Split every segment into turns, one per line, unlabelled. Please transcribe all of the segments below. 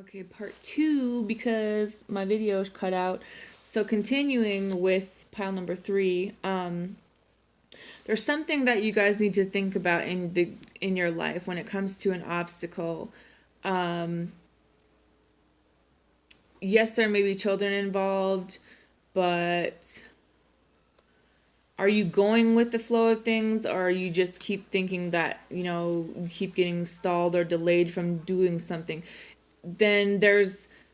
Okay, part two, because my video is cut out. So continuing with pile number three, there's something that you guys need to think about in your life when it comes to an obstacle. Um, yes, there may be children involved, but are you going with the flow of things, or you just keep thinking that you keep getting stalled or delayed from doing something? Then they're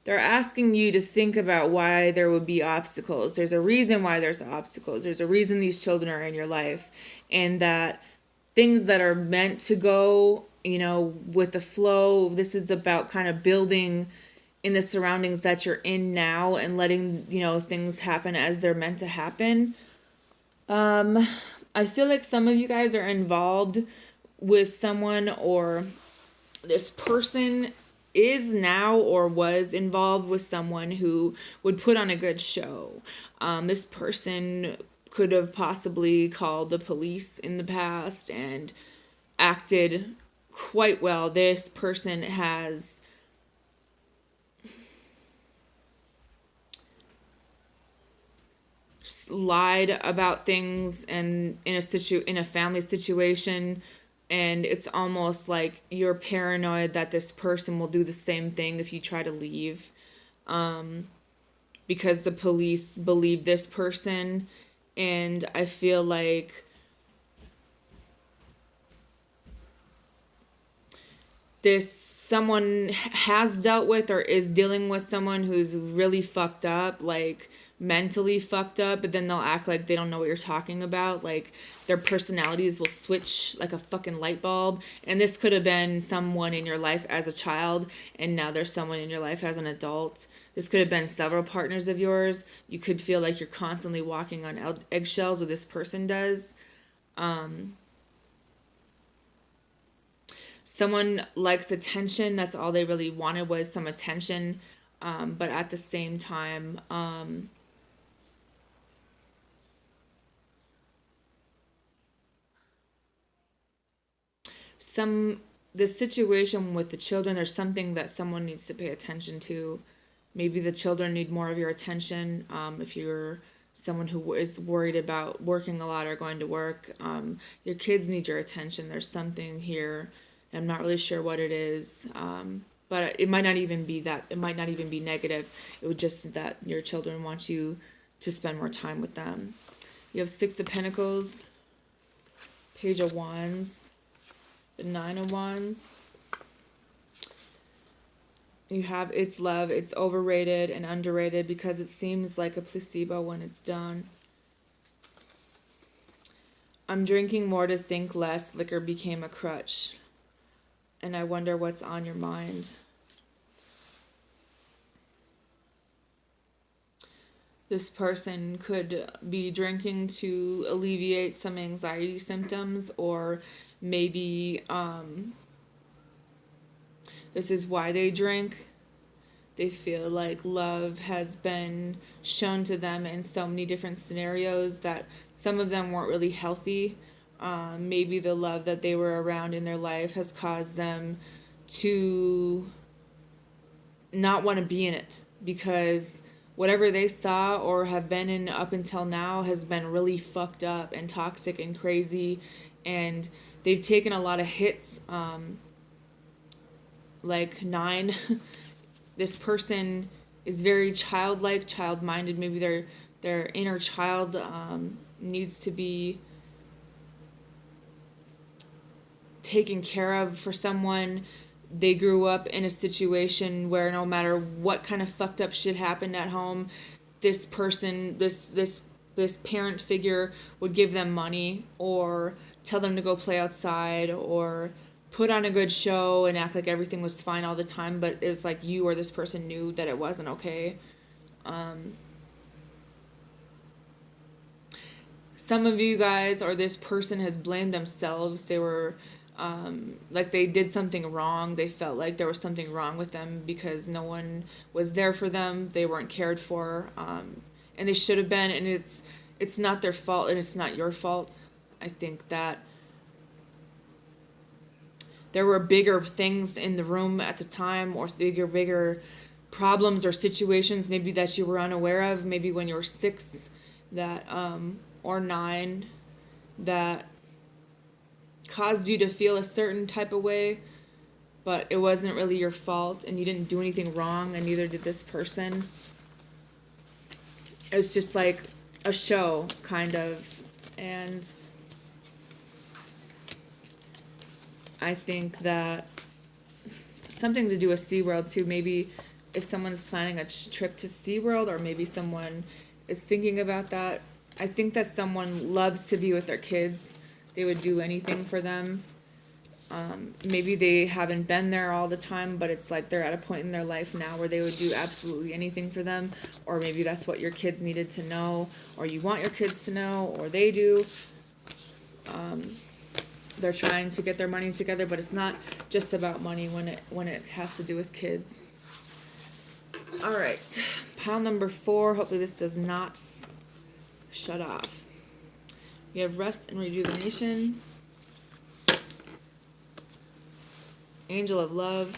asking you to think about why there would be obstacles. There's a reason why there's obstacles. There's a reason these children are in your life, and that things that are meant to go, with the flow. This is about kind of building in the surroundings that you're in now and letting, things happen as they're meant to happen. I feel like some of you guys are involved with someone, or this person is now or was involved with someone who would put on a good show. This person could have possibly called the police in the past and acted quite well. This person has lied about things and in a family situation, and it's almost like you're paranoid that this person will do the same thing if you try to leave, because the police believe this person. And I feel like this someone has dealt with or is dealing with someone who's really fucked up, like mentally fucked up, but then they'll act like they don't know what you're talking about. Like their personalities will switch like a fucking light bulb. And this could have been someone in your life as a child, and now there's someone in your life as an adult. This could have been several partners of yours. You could feel like you're constantly walking on eggshells, or this person does. Someone likes attention. That's all they really wanted, was some attention. But at the same time, some the situation with the children, there's something that someone needs to pay attention to. Maybe the children need more of your attention. If you're someone who is worried about working a lot or going to work, your kids need your attention. There's something here. I'm not really sure what it is, but it might not even be that. It might not even be negative. It was just that your children want you to spend more time with them. You have Six of Pentacles, Page of Wands, the Nine of Wands. You have It's love. It's overrated and underrated because it seems like a placebo when it's done. I'm drinking more to think less. Liquor became a crutch. And I wonder what's on your mind. This person could be drinking to alleviate some anxiety symptoms, or maybe this is why they drink. They feel like love has been shown to them in so many different scenarios that some of them weren't really healthy. Maybe the love that they were around in their life has caused them to not want to be in it, because whatever they saw or have been in up until now has been really fucked up and toxic and crazy, and they've taken a lot of hits. Like nine, this person is very childlike, child-minded. Maybe their inner child needs to be taken care of for someone. They grew up in a situation where no matter what kind of fucked up shit happened at home, this person, this parent figure would give them money or tell them to go play outside or put on a good show and act like everything was fine all the time, but it was like you or this person knew that it wasn't okay. Some of you guys or this person has blamed themselves. They were like they did something wrong. They felt like there was something wrong with them because no one was there for them. They weren't cared for, and they should have been. And it's not their fault, and it's not your fault. I think that there were bigger things in the room at the time, or bigger problems or situations maybe that you were unaware of, maybe when you were 6 that or 9 that caused you to feel a certain type of way, but it wasn't really your fault and you didn't do anything wrong, and neither did this person. It was just like a show, kind of. And I think that something to do with SeaWorld too. Maybe if someone's planning a trip to SeaWorld, or maybe someone is thinking about that, I think that someone loves to be with their kids. They would do anything for them. Maybe they haven't been there all the time, but it's like they're at a point in their life now where they would do absolutely anything for them. Or maybe that's what your kids needed to know, or you want your kids to know, or they do. They're trying to get their money together, but it's not just about money when it has to do with kids. All right, pile number 4. Hopefully this does not shut off. We have rest and rejuvenation. Angel of love.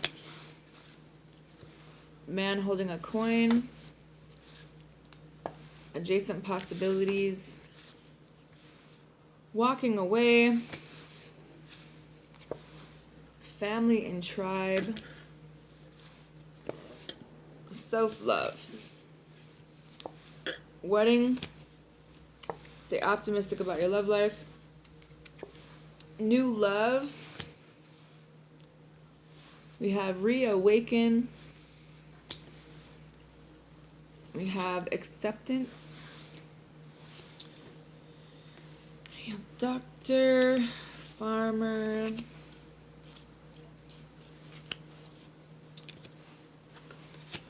Man holding a coin. Adjacent possibilities. Walking away. Family and tribe. Self-love. Wedding. Stay optimistic about your love life. New love. We have reawaken. We have acceptance. We have doctor, farmer.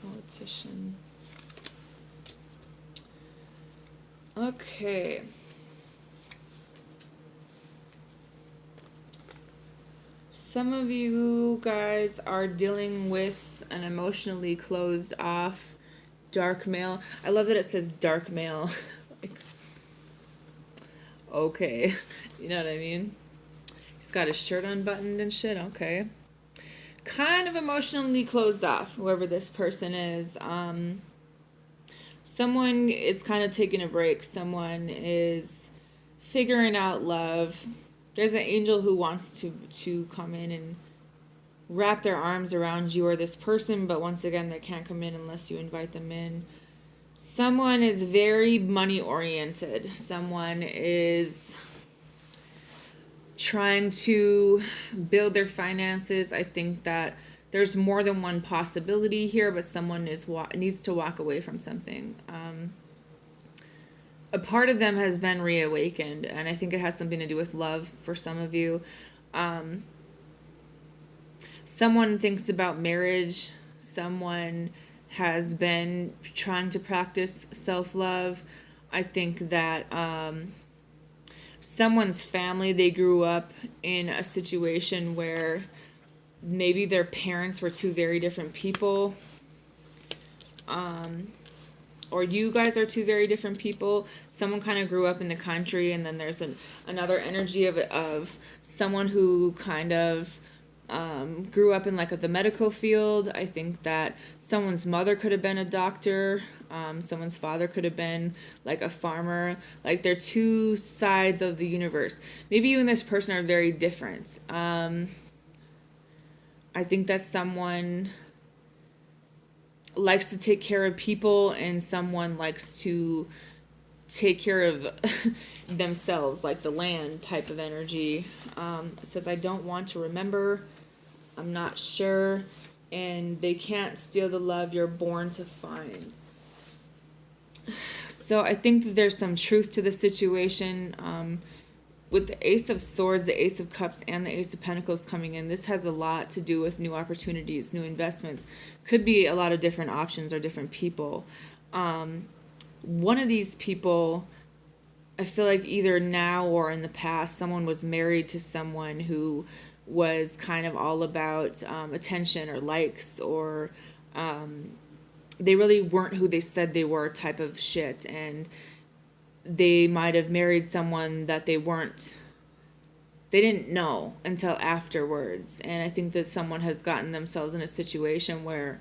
Politician. Okay. Some of you guys are dealing with an emotionally closed off dark male. I love that it says dark male. Like, okay. You know what I mean? He's got his shirt unbuttoned and shit. Okay. Kind of emotionally closed off, whoever this person is. Someone is kind of taking a break. Someone is figuring out love. There's an angel who wants to come in and wrap their arms around you or this person, but once again, they can't come in unless you invite them in. Someone is very money oriented. Someone is trying to build their finances. I think that there's more than one possibility here, but someone needs to walk away from something. A part of them has been reawakened, and I think it has something to do with love for some of you. Someone thinks about marriage. Someone has been trying to practice self-love. I think that someone's family, they grew up in a situation where maybe their parents were two very different people. Or you guys are two very different people. Someone kind of grew up in the country, and then there's another energy of someone who kind of grew up in like the medical field. I think that someone's mother could have been a doctor. Someone's father could have been like a farmer. Like they're two sides of the universe. Maybe you and this person are very different. I think that someone likes to take care of people, and someone likes to take care of themselves, like the land type of energy. It says, I don't want to remember, I'm not sure, and they can't steal the love you're born to find. So I think that there's some truth to the situation. With the Ace of Swords, the Ace of Cups, and the Ace of Pentacles coming in, this has a lot to do with new opportunities, new investments. Could be a lot of different options or different people. One of these people, I feel like either now or in the past, someone was married to someone who was kind of all about attention or likes, or they really weren't who they said they were type of shit. And they might have married someone that they weren't they didn't know until afterwards. And I think that someone has gotten themselves in a situation where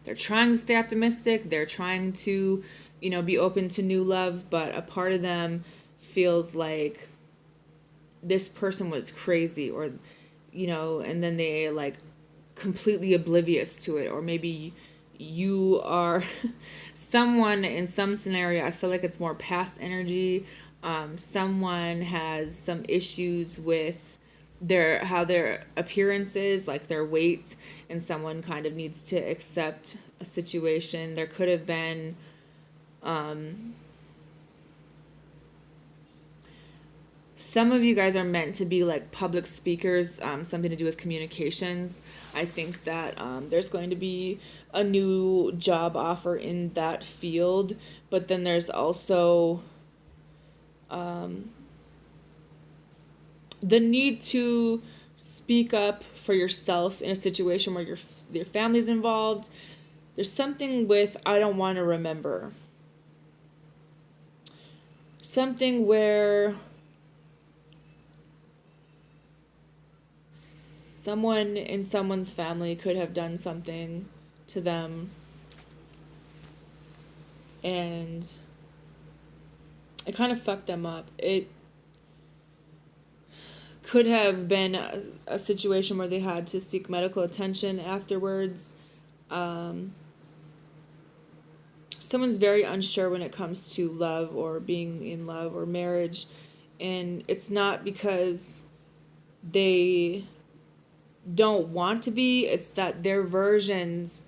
they're trying to stay optimistic, they're trying to, be open to new love, but a part of them feels like this person was crazy, or, and then they like completely oblivious to it. Or maybe you are someone in some scenario. I feel like it's more past energy. Someone has some issues with their appearance is, like their weight, and someone kind of needs to accept a situation. There could have been some of you guys are meant to be like public speakers, something to do with communications. I think that there's going to be a new job offer in that field, but then there's also the need to speak up for yourself in a situation where your family's involved. There's something with I don't want to remember. Something where someone in someone's family could have done something to them, and it kind of fucked them up. It could have been a situation where they had to seek medical attention afterwards. Someone's very unsure when it comes to love or being in love or marriage, and it's not because they don't want to be, it's that their versions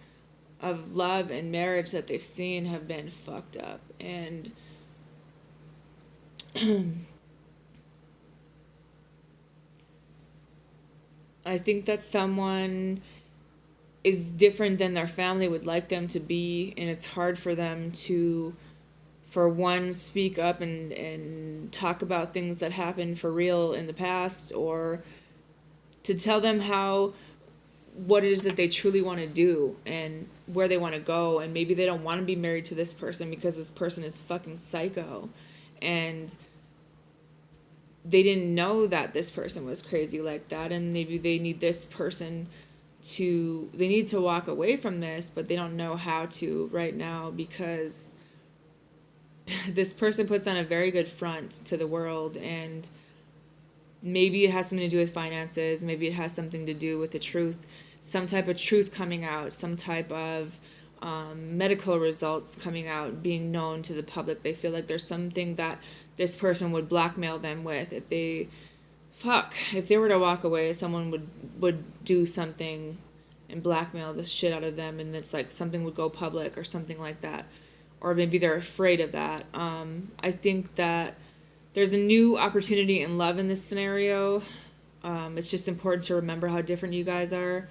of love and marriage that they've seen have been fucked up. And I think that someone is different than their family would like them to be, and it's hard for them to, for one, speak up and talk about things that happened for real in the past, or to tell them what it is that they truly want to do and where they want to go. And maybe they don't want to be married to this person because this person is fucking psycho, and they didn't know that this person was crazy like that, and maybe they need this person they need to walk away from this, but they don't know how to right now because this person puts on a very good front to the world. And maybe it has something to do with finances. Maybe it has something to do with the truth, some type of truth coming out, some type of medical results coming out, being known to the public. They feel like there's something that this person would blackmail them with. If they were to walk away, someone would do something and blackmail the shit out of them, and it's like something would go public or something like that. Or maybe they're afraid of that. I think that there's a new opportunity in love in this scenario. It's just important to remember how different you guys are.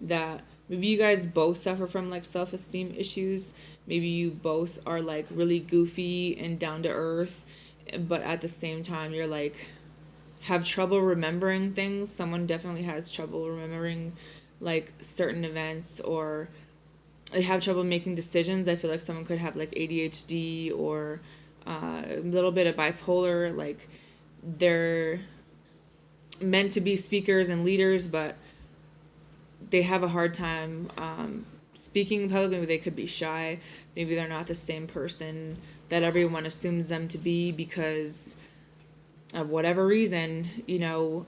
That maybe you guys both suffer from like self-esteem issues. Maybe you both are like really goofy and down to earth, but at the same time you're like have trouble remembering things. Someone definitely has trouble remembering like certain events, or they have trouble making decisions. I feel like someone could have like ADHD or a little bit of bipolar. Like they're meant to be speakers and leaders, but they have a hard time speaking in public. Maybe they could be shy. Maybe they're not the same person that everyone assumes them to be because of whatever reason.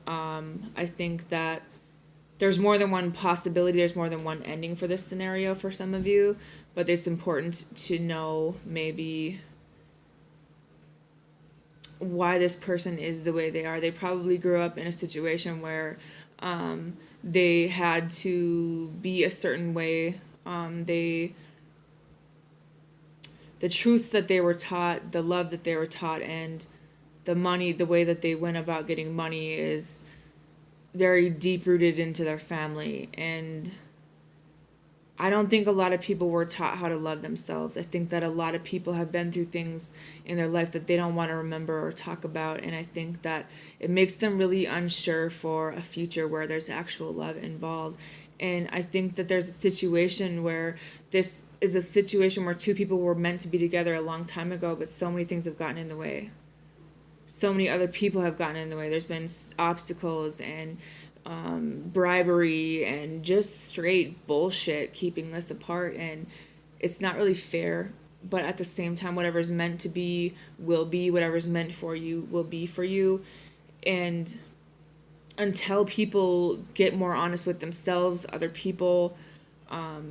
I think that there's more than one possibility. There's more than one ending for this scenario for some of you, but it's important to know maybe why this person is the way they are. They probably grew up in a situation where they had to be a certain way. The truths that they were taught, the love that they were taught, and the way that they went about getting money is very deep rooted into their family. And I don't think a lot of people were taught how to love themselves. I think that a lot of people have been through things in their life that they don't want to remember or talk about. And I think that it makes them really unsure for a future where there's actual love involved. And I think that there's a situation where this is a situation where two people were meant to be together a long time ago, but so many things have gotten in the way. so many other people have gotten in the way. There's been obstacles and bribery and just straight bullshit keeping us apart, and it's not really fair. But at the same time, whatever's meant to be will be. Whatever's meant for you will be for you. And until people get more honest with themselves, other people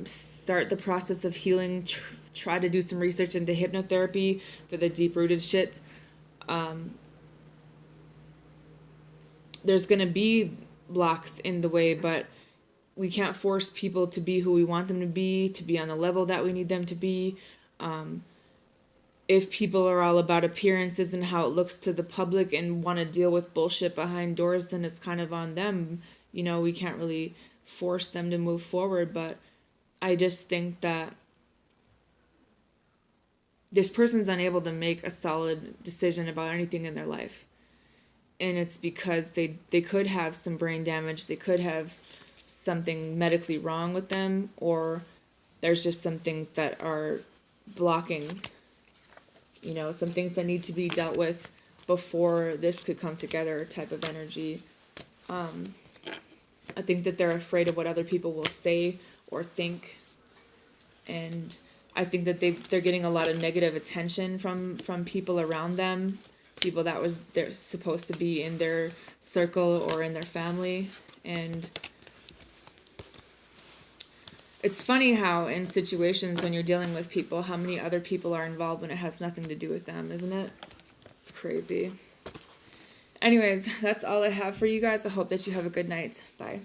start the process of healing, try to do some research into hypnotherapy for the deep-rooted shit, there's going to be blocks in the way, but we can't force people to be who we want them to be on the level that we need them to be. If people are all about appearances and how it looks to the public and want to deal with bullshit behind doors, then it's kind of on them. You know, we can't really force them to move forward, but I just think that this person's unable to make a solid decision about anything in their life. And it's because they could have some brain damage, they could have something medically wrong with them, or there's just some things that are blocking, you know, some things that need to be dealt with before this could come together type of energy. I think that they're afraid of what other people will say or think. And I think that they're getting a lot of negative attention from people around them, people that they're supposed to be in their circle or in their family. And it's funny how in situations when you're dealing with people, how many other people are involved when it has nothing to do with them, isn't it? It's crazy. Anyways, that's all I have for you guys. I hope that you have a good night. Bye.